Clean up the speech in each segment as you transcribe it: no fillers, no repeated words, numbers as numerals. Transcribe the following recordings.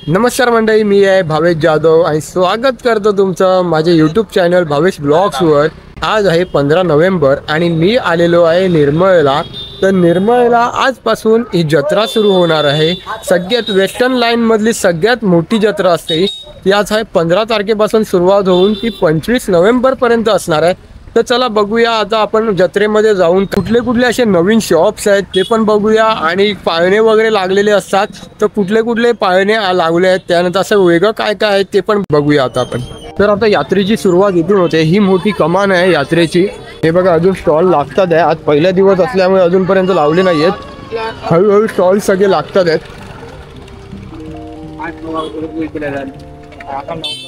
नमस्कार मंडळी, मी आहे भावेश जाधव आणि स्वागत करतो तुमचं माझे यूट्यूब चॅनल भावेश ब्लॉग्सवर। आज आहे 15 नोव्हेंबर आणि मी आलेलो आहे निर्मळला। तर निर्मळला आजपासून ही जत्रा सुरू होणार आहे। सगळ्यात वेस्टर्न लाईन मधली सगळ्यात मोठी जत्रा असते ती आज आहे 15 तारखेपासून सुरुवात होऊन ती 25 नोव्हेंबर पर्यंत असणार आहे। तर चला बघूया आता आपण जत्रेमध्ये जाऊन कुठले कुठले असे नवीन शॉप्स आहेत ते पण बघूया आणि पाळणे वगैरे लागलेले असतात तर कुठले कुठले पाळणे लागले आहेत त्यानंतर असं वेगळं काय काय आहे ते पण बघूया आता आपण। तर आता यात्रेची सुरुवात इथून होते। ही मोठी कमान आहे यात्रेची। हे बघा अजून स्टॉल लागतात आहे। आज पहिला दिवस असल्यामुळे अजूनपर्यंत लावले नाही आहेत। हळूहळू स्टॉल सगळे लागतात आहेत।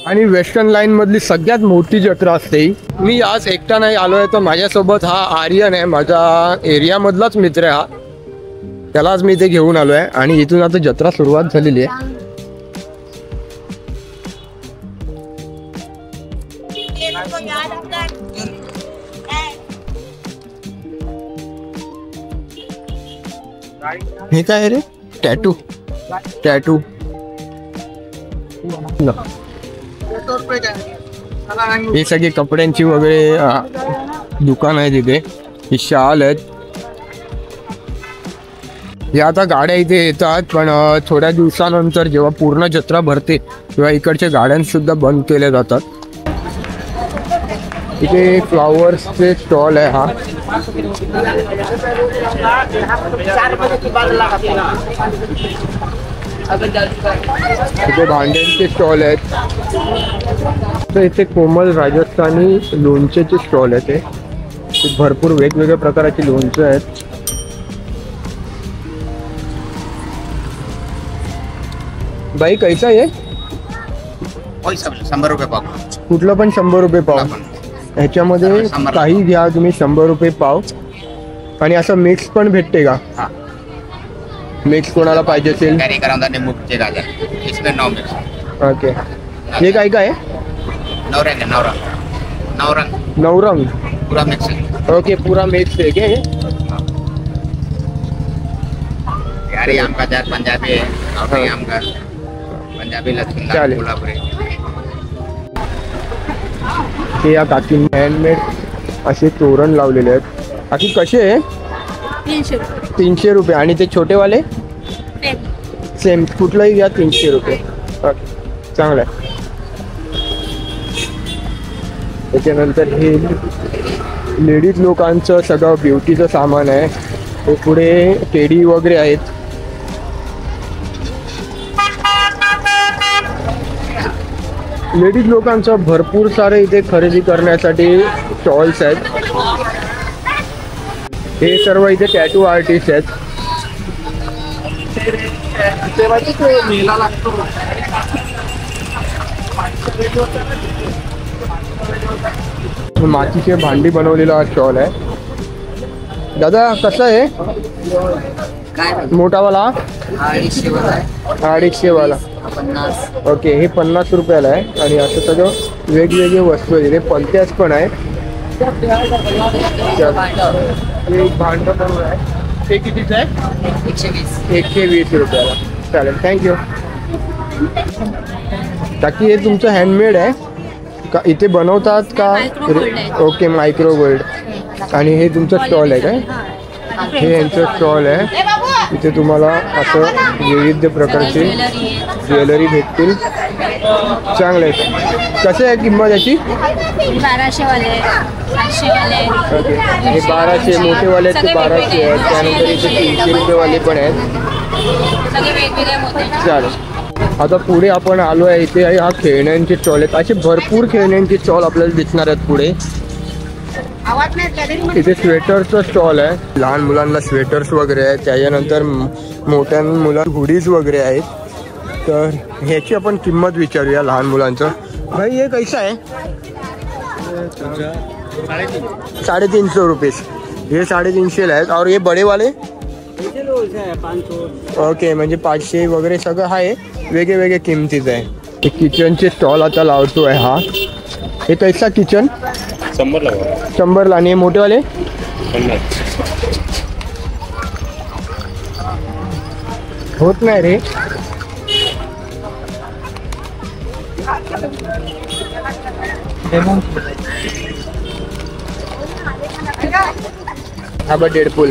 आणि वेस्टर्न लाईन मधली सगळ्यात मोठी जत्रा असते। मी आज एकटा नाही आलोय तर माझ्यासोबत हा आर्यन आहे, माझा एरिया मधलाच मित्र आहे हा। त्यालाच मी इथे घेऊन आलोय आणि इथून आता जत्रा सुरुवात झालेली आहे। हे काय आहे रे? टॅटू टॅटू हे सगळे कपड्यांची वगैरे दुकान आहे तिथे। ही शाल आहेत। या आता गाड्या इथे येतात पण थोड्या दिवसानंतर जेव्हा पूर्ण जत्रा भरते तेव्हा इकडच्या गाड्या सुद्धा बंद केल्या जातात। इथे फ्लॉवर्सचे स्टॉल आहे हा। इथे भांड्यांचे स्टॉल आहेत। तर इथे कोमल राजस्थानी लोणचेचे स्टॉल आहेत। ते भरपूर वेगवेगळ्या प्रकारचे लोणचे आहेत। बाई कैसा आहे? 100 रुपये पाव। कुठलं पण 100 रुपये पाव। ह्याच्यामध्ये काही घ्या तुम्ही 100 रुपये पाव। आणि असं मिक्स पण भेटते का? मिक्स कोणाला पाहिजे असेल ओके। हे काय काय नवरंग पूरा मिक्स है। ओके पूरा मिक्स है क्या ये? यारी आम का जार पंजाबी है और आम का पंजाबी लच्छा कोल्हापुरी। हे या काकी हँडमेड असे तोरण लावलेले आहेत। काकी कसे आहे? 300 रुपये। आणि ते छोटे वाले सेम कुठलाही घ्या 300 रुपये। चांगलं आहे। त्याच्यानंतर हे लेडीज लोकांचं सगळं ब्युटीचं सामान आहे। हे पुढे टेडी वगैरे आहेत। लेडीज लोकांचं भरपूर सारे इथे खरेदी करण्यासाठी स्टॉल्स आहेत। हे सर्व इथे टॅटू आर्टिस्ट आहेत। मातीचे भांडी बनवलेला स्टॉल आहे। दादा कसं आहे? मोठावाला 250 वाला। ओके हे 50 रुपयाला आहे। आणि असं सगळं वेगवेगळे वस्तू आहेत। हे पलत्याच पण आहे। एक भांड पण आहे। ते कितीच आहे? 120 रुपयाला। चालेल थँक्यू। बाकी हे तुमचं हँडमेड आहे का? इथे बनवतात का? Okay micro gold. आणि हे तुमचं स्टॉल आहे काय? हे यांचं स्टॉल आहे। इथे तुम्हाला असं विविध प्रकारचे ज्वेलरी भेटतील। चांगलं आहे। कसं आहे किंमत याची? 1200 वाले 700 वाले। ओके हे 1200 मोठेवाले आहेत ते 1200 आहेत। त्यानंतर इथे 300 रुपयेवाले पण आहेत। सगळे वेगवेगळे मोठे। चालेल आता पुढे आपण आलो आहे। इथे हा खेळण्यांचे स्टॉल आहेत। असे भरपूर खेळण्यांचे स्टॉल आपल्याला दिसणार आहेत पुढे। इथे स्वेटरचा स्टॉल आहे। लहान मुलांना स्वेटर्स वगैरे आहेत। त्याच्यानंतर मोठ्या मुलांना हुडीज वगैरे आहेत। तर ह्याची आपण किंमत विचारूया लहान मुलांचं। भाई ये कैसा है? 350 रुपये। ये 350 आहेत। और ये बड़े वाले 500। ओके म्हणजे 500 वगैरे सगळं आहे। वेगळे वेगळे किमतीचं आहे। हे किचनचे स्टॉल आता लावतोय हा। हे कैसा किचन? 100 ला। आणि हे मोठे वाले 50। होत नाही रे। हा बघ डेडपूल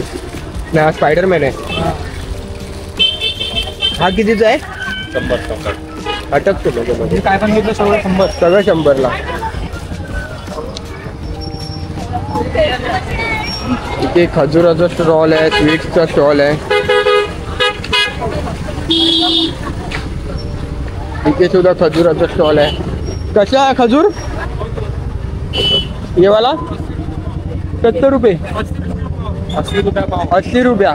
नाही, हा स्पायडरमॅन आहे. हा कितीचा आहे? 100. अटकतो त्याच्यामध्ये. काय पण घेतलं सगळं 100. सगळं 100ला. इथे खजुराचा स्टॉल आहे, स्वीट्सचा स्टॉल आहे. इथे सुद्धा खजुराचा स्टॉल आहे. कशा आहे खजूर? ये वाला 70 रुपये. 80 रुपये पाव. 80 रुपया.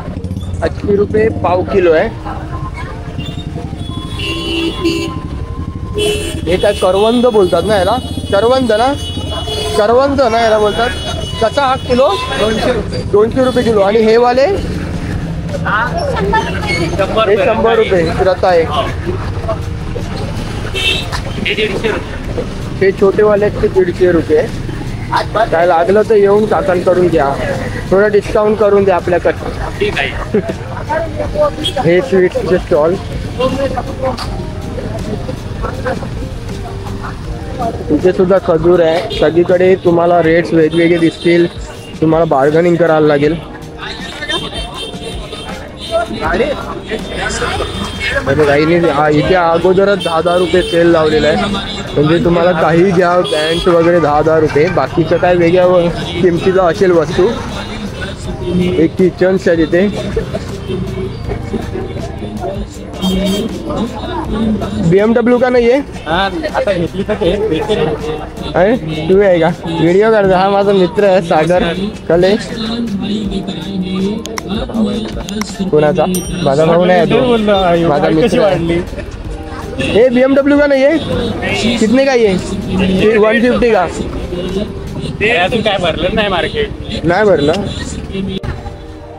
80 रुपये पाव किलो आहे. हे काय करवंद बोलतात ना याला? करवंद ना? करवंद ना याला बोलतात. कसा हा किलो? 200 रुपये. 200 रुपये किलो. आणि हे वाले? हे 100 रुपये रता एक. हे छोटे वाले आहेत ते 150 रुपये. काय लागलं तर येऊन चाकण करून घ्या, थोडं डिस्काउंट करून द्या आपल्याकडे. ठीक आहे. हे स्वीट्सचे स्टॉल. इथे सुद्धा खजूर आहे. सगळीकडे तुम्हाला रेट्स वेगवेगळे दिसतील, तुम्हाला बार्गनिंग करायला लागेल. इथे अगोदरच 10-10 रुपये सेल लावलेला आहे. म्हणजे तुम्हाला काही घ्या, पॅन्ट वगैरे 10-10 रुपये. बाकीचं काय वेगळ्या किमतीला असेल वस्तू. एक किचन्स आहे तिथे. BMW का नाही आहे? आता घेतली तर भेटेल. अरे तू आहे का व्हिडिओ करता? हा माझा मित्र आहे सागर कले. कोणाचा? माझा भाऊ नाही आहे तो, माझा मित्र आहे. हे BMW का नाही आहे? कितने का ये? 150 का? ते अजून काय भरलं नाही मार्केट. नाही भरलं.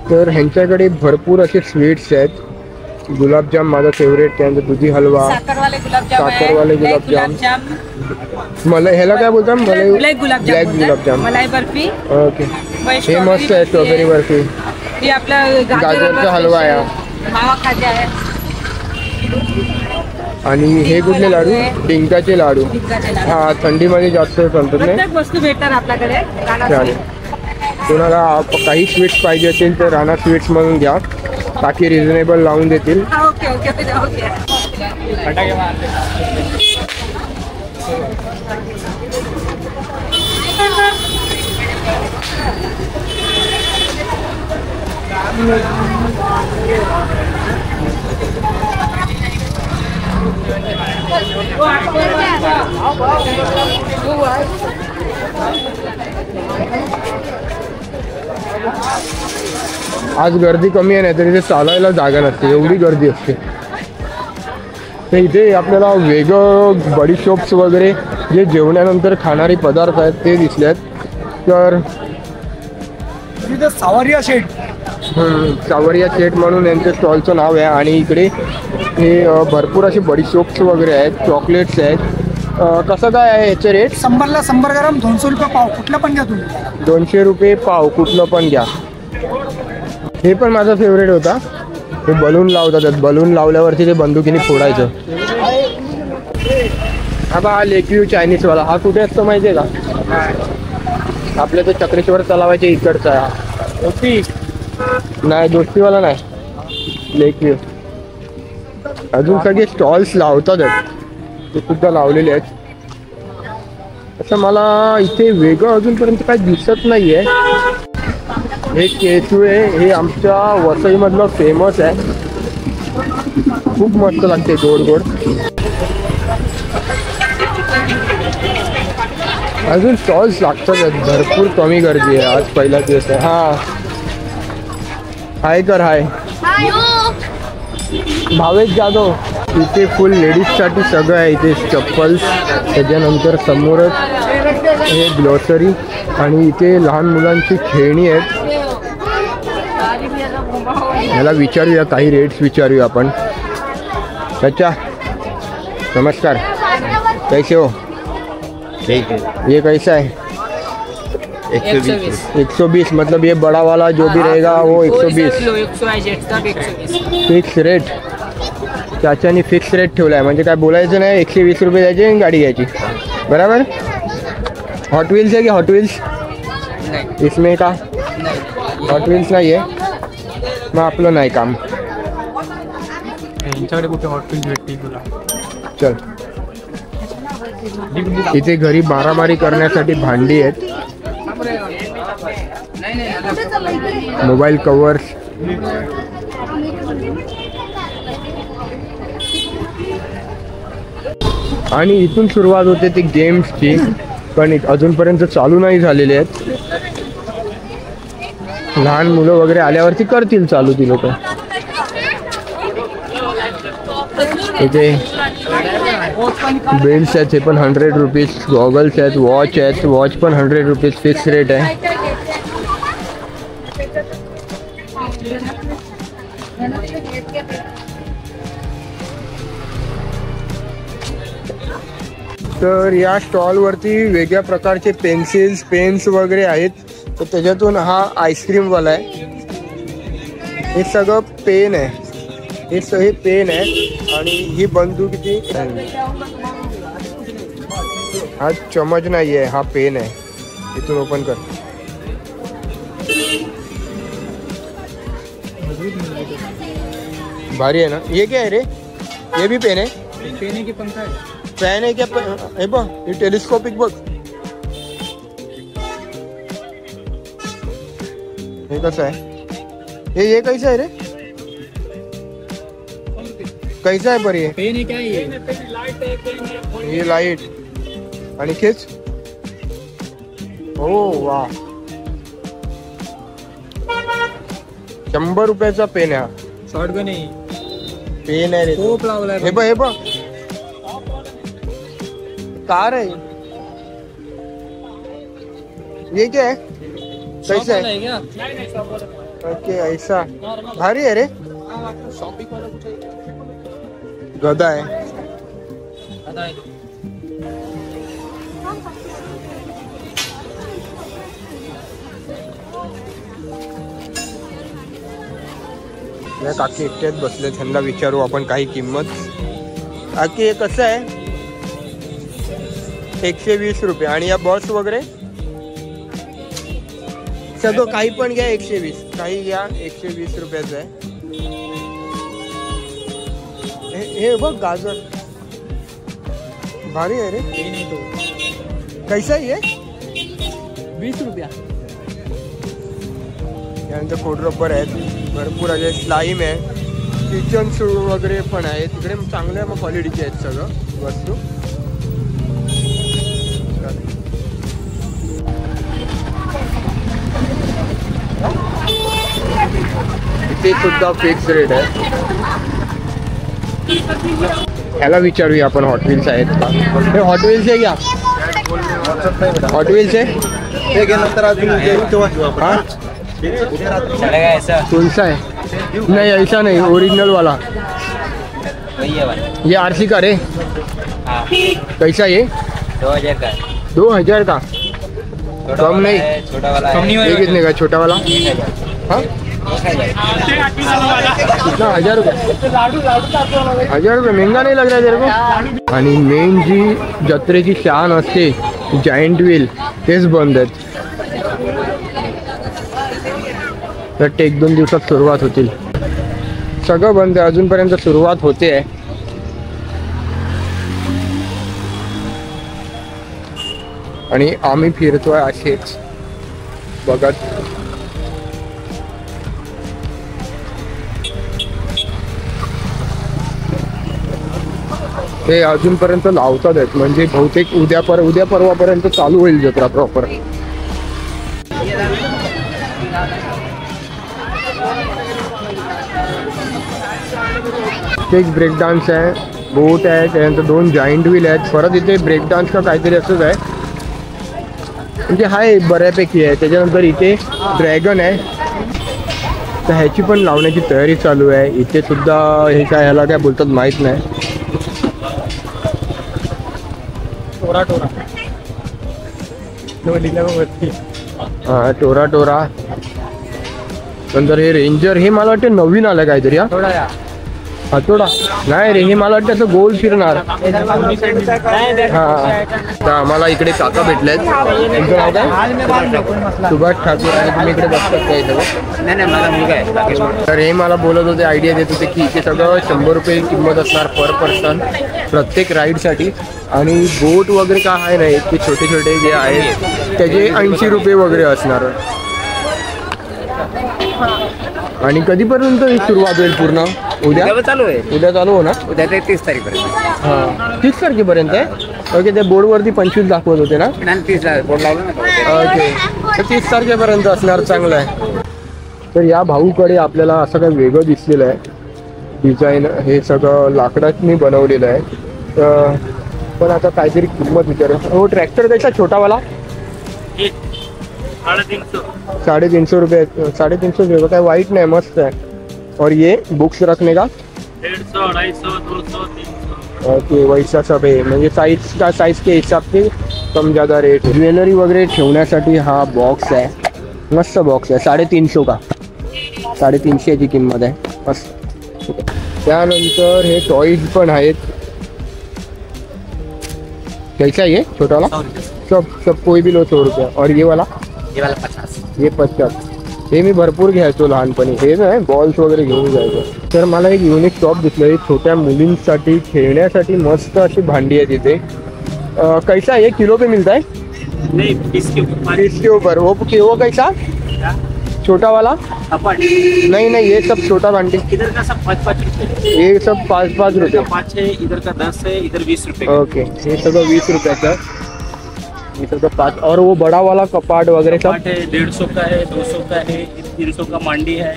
तर ह्यांच्याकडे भरपूर असे स्वीट्स आहेत. गुलाबजाम माझा फेवरेट, त्यानंतर दुधी हलवा, साखरवाले गुलाबजाम आहे, साखरवाले ब्लॅक गुलाबजाम. मला ह्याला काय बोलतात? मलाई ब्लॅक ब्लॅक गुलाबजाम. मलाई बर्फी. ओके. हे मस्त आहे स्ट्रॉबेरी बर्फी. ही आपला गाजरचा हलवा आहे. मावा खाजा आहे. आणि हे कुठले लाडू? डिंकाचे लाडू. डिंकाचे लाडू. हा थंडीमध्ये जास्त चालतात नाही. प्रत्येक वस्तू भेटतात आपल्याकडे. चालेल. कोणाला काही स्वीट्स पाहिजे असेल तर राणा स्वीट्स म्हणून घ्या, बाकी रिझनेबल लावून देतील. Okay okay okay. फटाके मारते. आज गर्दी कमी आहे, नाही तर इथे चालायला जागा नसते, एवढी गर्दी असते. तर इथे आपल्याला वेगळं बडीशॉप्स वगैरे जे जेवणानंतर खाणारे पदार्थ आहेत ते दिसले आहेत. तर सावरिया शेट. सावरिया शेट म्हणून यांचं स्टॉलचं नाव आहे. आणि इकडे हे भरपूर असे बडीशॉप्स वगैरे आहेत, चॉकलेट्स आहेत. कसं काय आहे याचे रेट? 100ला 100 ग्राम 200 रुपये पाव. कुठलं पण घ्या तुम्ही. 200 रुपये पाव, कुठलं पण घ्या. हे पण माझा फेवरेट होता. हे बलून लावतात, बलून लावल्यावरती ते बंदुकीने फोडायचं. हा बा हा लेकव्यू चायनीजवाला. हा कुठे असतो माहिती आहे का? आपल्या तो चक्रेश्वर तलावाच्या इकडचा आहे. दोस्ती नाही, दोस्तीवाला नाही, लेकव्यू. अजून सगळे स्टॉल्स लावतात ते सुद्धा लावलेले आहेत. असं मला इथे वेगळं अजूनपर्यंत काही दिसत नाही आहे. हे केसुळे हे आमच्या वसईमधलं फेमस आहे. खूप मस्त लागते, गोड गोड. अजून स्टॉल्स लागतात, भरपूर कमी गर्दी आहे. आज पहिला दिवस आहे. हां हाय कर हाय. भावेश जाधव. इथे फुल लेडीजसाठी सगळं आहे. इथे चप्पल्स, त्याच्यानंतर समोरच हे ग्लॉसरी आणि इथे लहान मुलांची खेळणी आहेत. याला विचारूया, काही रेट्स विचारूया आपण. अच्छा नमस्कार, कैसे हो? ठीक है. ये कैसा है? 120. 120 मतलब ये बड़ा वाला जो भी रहेगा वो 120 फिक्स रेट. चाचानी फिक्स रेट ठेवला आहे, म्हणजे काय बोलायचं नाही. 120 रुपये द्यायचे आणि गाडी घ्यायची. बरोबर. हॉट व्हील्स आहे की हॉट व्हील्स नहीं इसमें का नहीं हॉट व्हील्स नाही आहे मग आपलं नाही काम. यांच्याकडे कुठे हॉटेल भेटते तुला. चल इथे घरी मारामारी करण्यासाठी भांडी आहेत, मोबाईल कव्हर्स. आणि इथून सुरुवात होते ती गेम्सची, पण अजूनपर्यंत चालू नाही झालेले आहेत. लहान मुलं वगैरे आल्यावरती करतील चालू ती लोक. इथे बेल्ट्स आहेत, हे पण 100 रुपीज. गॉगल्स आहेत, वॉच आहेत, वॉच पण 100 रुपीज फिक्स रेट आहे. तर या स्टॉलवरती वेगळ्या प्रकारचे पेन्सिल्स पेन्स वगैरे आहेत. तर त्याच्यातून हा आईस्क्रीमवाला आहे. हे सगळं पेन आहे, हे पेन आहे. आणि ही बंदूक ती हा चमच नाही आहे, हा पेन आहे. इथून ओपन कर. भारी आहे ना. ये क्या है रे? ये भी पेन है? पेने की पंखा आहे. फॅन आहे क्या? हे बघ, हे टेलिस्कोपिक बघ. हे कसं आहे? हे कैसा आहे रे? कैसा आहे बरी? पेन आहे काय? ही लाईट आणि खेच. हो वा, 100 रुपयाचा पेन आहे हा. शॉटगन आहे. पेन आहे रे. खूप लावलाय. हे बघ, हे बघ, कार आहे. ये क्या है? कैसा है? क्या? ओके ऐसा भारी आहे रे. गदा आहे. या काकी एकट्याच बसले, त्यांना विचारू आपण काही किंमत. काकी हे कसं आहे? 120 रुपये. आणि या बस वगैरे सगळं काही पण घ्या 120, काही घ्या 120 रुपयाचं आहे. हे बघ गाजर भारी आहे रे. पेन आहे तो. कैसा आहे? 20 रुपया. त्यानंतर खोडरबर आहेत, भरपूर असे स्लाईम आहे, किचन शू वगैरे पण आहे. तिकडे चांगल्या मग क्वालिटीचे आहेत सगळं वस्तू. इथे सुद्धा फिक्स रेट आहे. ह्याला विचारूया आपण हॉट व्हील्स आहेत का. हे हॉट व्हील्स आहे क्या? हॉट व्हील्स आहे. हे गेल्यानंतर अजून हाँ चलेगा ऐसा? कौन सा है? नहीं ऐसा नहीं, ओरिजिनल वाला. वही है भाई. ये आरसी का रे. हाँ कैसा ये? 2000 का. 2000 का. छोटा कम वाला नहीं. है, छोटा वाला कम नहीं है. ये कितने का छोटा वाला? 1000. हाँ 1000. कितना? 1000 रुपये. 1000 रुपये महंगा नहीं लग रहा है तेरे को? आणि मेन जी जत्रेची शान असते जायंट व्हील तेच बंद आहेत. तर ते 1-2 दिवसात सुरुवात होतील. सगळं बंद आहे अजूनपर्यंत. सुरुवात होते आहे. आणि आम्ही फिरतोय असेच बघत. ते अजूनपर्यंत लावतात आहेत, म्हणजे बहुतेक उद्या परवापर्यंत चालू होईल जत्रा प्रॉपर. एक ब्रेक डान्स आहे, बोट आहे, त्यानंतर 2 जायंट व्हील आहेत. परत इथे ब्रेक डान्स का काहीतरी असंच आहे, म्हणजे हाय बऱ्यापैकी आहे. त्याच्यानंतर इथे ड्रॅगन आहे, तर ह्याची पण लावण्याची तयारी चालू आहे. इथे सुद्धा हे काय ह्याला काय बोलतात माहीत नाही. हा टोरा. नंतर हे रेंजर, हे मला वाटतं नवीन आलं काहीतरी. हा हातोडा नाही रे, हे मला वाटतं असं गोल फिरणार. हा, तर आम्हाला इकडे काका भेटलेत. तुमचं नाव काय? सुभाष ठाकूर. आणि तुम्ही इकडे बघतात काय सगळं? नाही माझा मुलगा आहे. तर हे मला बोलत होते, आयडिया देत होते की इथे सगळं 100 रुपये किंमत असणार पर पर्सन प्रत्येक राईडसाठी. आणि बोट वगैरे काय आहे नाही, की छोटे छोटे जे आहेत त्याचे 80 रुपये वगैरे असणार. आणि कधीपर्यंत सुरुवात होईल पूर्ण? उद्या चालू आहे. उद्या चालू होणार. उद्या ते 30 तारीखपर्यंत. हां, 30 तारखेपर्यंत आहे. ओके, त्या बोर्डवरती 25 दाखवत होते ना? 30ला बोर्ड लावला ना. ओके, तर 30 तारखेपर्यंत असणार. चांगलं आहे. तर या भाऊकडे आपल्याला असं काही वेगळं दिसलेलं आहे डिझाईन. हे सगळं लाकडाने बनवलेलं आहे. तर पण आता काहीतरी किंमत विचार. हो, ट्रॅक्टर कसा छोटावाला? 350 रुपये. 350 रुपये काय वाईट नाही, मस्त आहे. और ये बुक्स रखने का 150, 250, 200, 300. ओके, वैसा सब आहे. म्हणजे साईज के हिसाब से कम ज़्यादा रेट. ज्वेलरी वगैरे ठेवण्यासाठी हा बॉक्स आहे. मस्त बॉक्स आहे. 350 का, 350ची किंमत आहे. मस्त. त्यानंतर हे टॉईज पण आहेत. कैसा ये छोटा वाला? सब कोई भी लो 100 रुपये. और ये वाला 50. हे 50. हे मी भरपूर घ्यायचो लहानपणी. हे नाही बॉल्स वगैरे घेऊन जायचो. तर मला एक युनिक शॉप दिसलं. छोट्या मुलींसाठी खेळण्यासाठी मस्त अशी भांडी आहे तिथे. कैसा ये किलो पे मिलता है? नहीं, 20 के ऊपर. वो कैसा छोटा वाला? नहीं ये सब छोटा भांडी. इधर का सब 5-5 रुपए. ये सब 5-5 रुपये. 5 है, इधर का 10 है, इधर 20 रुपए. ओके, हे सगळं 20 रुपयाचं. ये सगळं 5. और वो बड़ा वाला कपाट वगैरह सब कपाट है 150 का है, 200 का है, 300 का मांडी है,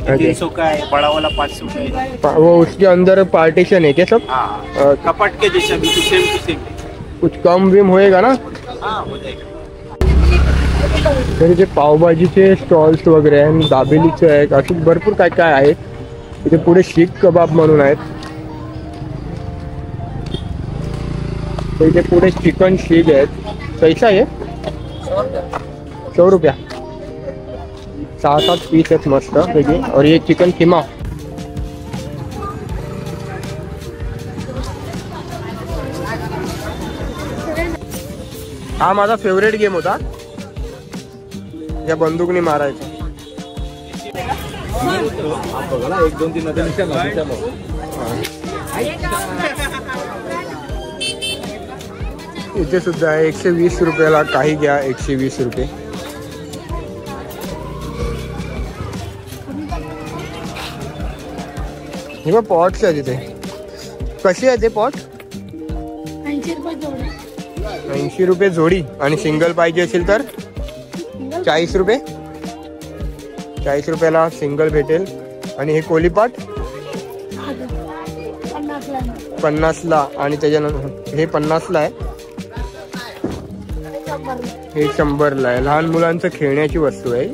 300 का है, बड़ा वाला 500 का है. वो उसके अंदर पार्टीशन है क्या सब? हाँ, कपाट के जैसा बिल्कुल सेम टू सेम. कुछ कम विम होएगा ना? हाँ, हो जाएगा. तर इथे पावभाजीचे स्टॉल्स वगैरे आहे. दाबेलीचे आहेत. अशी भरपूर काय काय आहे. इथे पुढे शीख कबाब म्हणून आहेत. तर इथे पुढे चिकन शीख आहेत. कैसा आहे? 100 रुपया. 6-7 पीस आहेत मस्त पैकी. और ये चिकन किमा. हा माझा फेवरेट गेम होता. या बंदूकनी मारायचं. इथे सुद्धा आहे. 120 रुपयाला काही घ्या. 120 रुपये. हे बघ पॉट्स आहे तिथे. कशी आहे ते पॉट? 80 रुपये जोडी. आणि सिंगल पाहिजे असेल तर 40 रुपये. 40 रुपयाला सिंगल भेटेल. आणि हे कोलीपाट 50ला. आणि त्याच्यानंतर हे 50ला आहे. हे 100ला आहे. लहान मुलांचं खेळण्याची वस्तू आहे.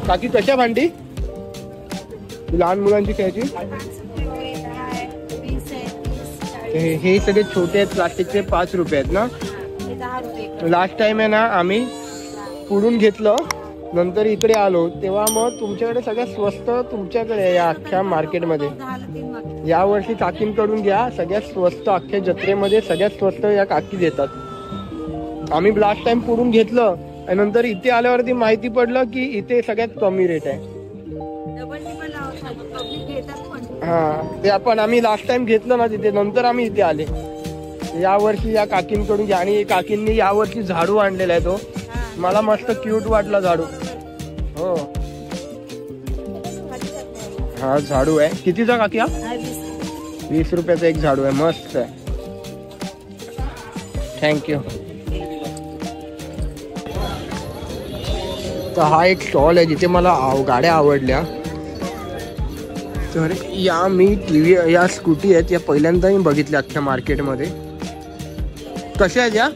काकी कशा भांडी? लहान मुलांची खेळायची. हे सगळे छोटे आहेत प्लास्टिकचे. 5 रुपये आहेत ना? लास्ट टाइम आहे ना आम्ही पुढून घेतलं, नंतर इकडे आलो तेव्हा मग तुमच्याकडे सगळ्यात स्वस्त तुमच्याकडे या अख्ख्या मार्केटमध्ये. या वर्षी काकींकडून घ्या. सगळ्यात स्वस्त अख्ख्या जत्रेमध्ये सगळ्यात स्वस्त या काकी देतात. आम्ही लास्ट टाइम पुढून घेतलं आणि नंतर इथे आल्यावरती माहिती पडलं की इथे सगळ्यात कमी रेट आहे. हा, ते आपण आम्ही लास्ट टाइम घेतलं ना तिथे, नंतर आम्ही इथे आले. या वर्षी या काकींकडून घ्या. आणि काकींनी या वर्षी झाडू आणलेला आहे. तो मला मस्त क्यूट वाटला झाडू. हो, हा झाडू आहे. कितीचा काकी? 20 रुपयाचा एक झाडू आहे. मस्त आहे. थँक्यू. तर हा एक स्टॉल आहे जिथे मला गाड्या आवडल्या. तर या मी टीव्ही या स्कूटी आहेत या पहिल्यांदा मी बघितल्या अख्ख्या मार्केटमध्ये. कशा आहेत या?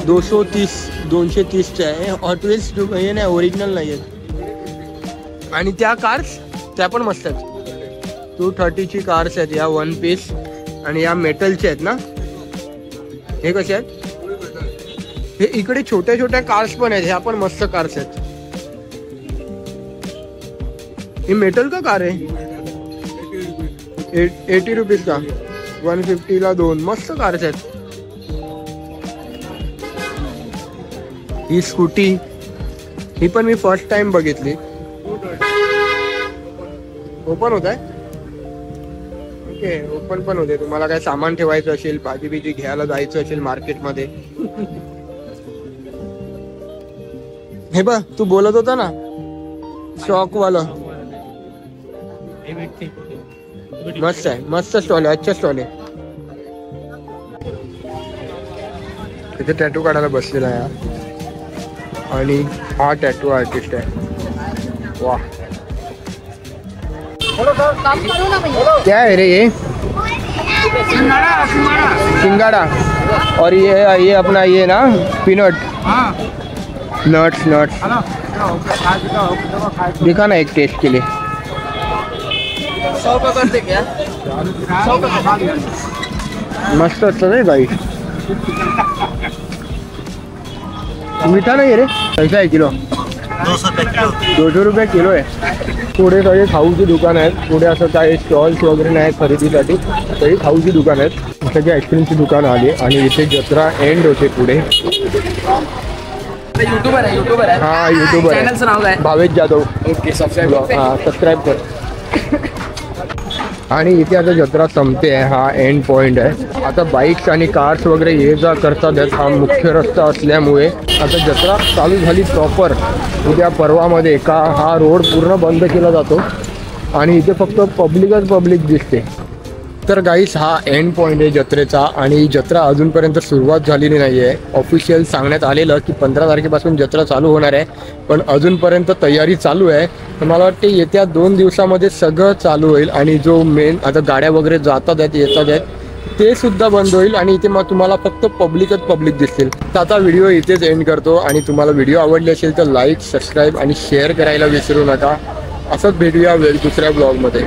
230 आहे. हॉट व्हील्स हे नाही, ओरिजिनल नाही आहेत. आणि त्या कार्स त्या पण मस्त आहेत. 230ची कार्स आहेत या 1 पीस. आणि या मेटलचे आहेत ना. हे कसे आहेत? हे इकडे छोट्या छोट्या कार्स पण आहेत, ह्या पण मस्त कार्स आहेत. ही मेटल का कार आहे? 80 रुपीज का? 150 ला 2. मस्त कार्स आहेत. ही स्कूटी, ही पण मी फर्स्ट टाइम बघितली. ओपन होत आहे. ओके, ओपन पण होते. तुम्हाला काय सामान ठेवायचं असेल, भाजी बिजी घ्यायला जायचं असेल मार्केटमध्ये. हे बघ, तू बोलत होता ना शॉक वाला. मस्त आहे, मस्त स्टॉल आहे, अच्छा स्टॉल आहे. इथे टॅटू काढायला बसलेला आहे आणि हा टॅटू आर्टिस्ट आहे. वाह, क्या है रे ये? सिंगाड़ा. और ये अपना ये ना पीनट, नट्स दिखा ना एक टेस्ट के लिए. 100 का करते क्या? मस्त असतं रे गाई. मीठा नाही रे. कैसा आहे किलो? 200 रुपये किलो आहे. पुढे सगळे खाऊची दुकान आहेत. पुढे असं काही स्टॉल्स वगैरे नाही खरेदीसाठी, तरी खाऊची दुकान आहेत. सगळी आईस्क्रीमची दुकान आली आणि इथे जत्रा एंड होते पुढे. यूट्यूबर आहे. हा युट्यूबर आहे. चॅनलचं नाव काय? भावेश जाधव. Okay, subscribe. हा, सबस्क्राईब कर. आणि इथे आता जत्रा संपते आहे. हा एंड पॉइंट आहे. आता बाईक्स आणि कार्स वगैरे ये जा करतात आहेत. हा मुख्य रस्ता असल्यामुळे आता जत्रा चालू झाली प्रॉपर. उद्या परवामध्ये का हा रोड पूर्ण बंद केला जातो आणि इथे फक्त पब्लिक दिसते. तर गाईस, हा एंड पॉइंट आहे जत्रेचा आणि जत्रा अजूनपर्यंत सुरुवात झालेली नाही आहे. ऑफिशियल सांगण्यात आलेलं की 15 तारखेपासून जत्रा चालू होणार आहे, पण अजूनपर्यंत तयारी चालू आहे. तर मला वाटते येत्या 2 दिवसामध्ये सगळं चालू होईल आणि जो मेन आता गाड्या वगैरे जातात आहेत येतात आहेत ते सुद्धा बंद होईल आणि इथे मग तुम्हाला फक्त पब्लिक दिसतील. तर आता व्हिडिओ इथेच एंड करतो आणि तुम्हाला व्हिडिओ आवडली असेल तर लाईक, सबस्क्राईब आणि शेअर करायला विसरू नका. असंच भेटूया दुसऱ्या ब्लॉगमध्ये.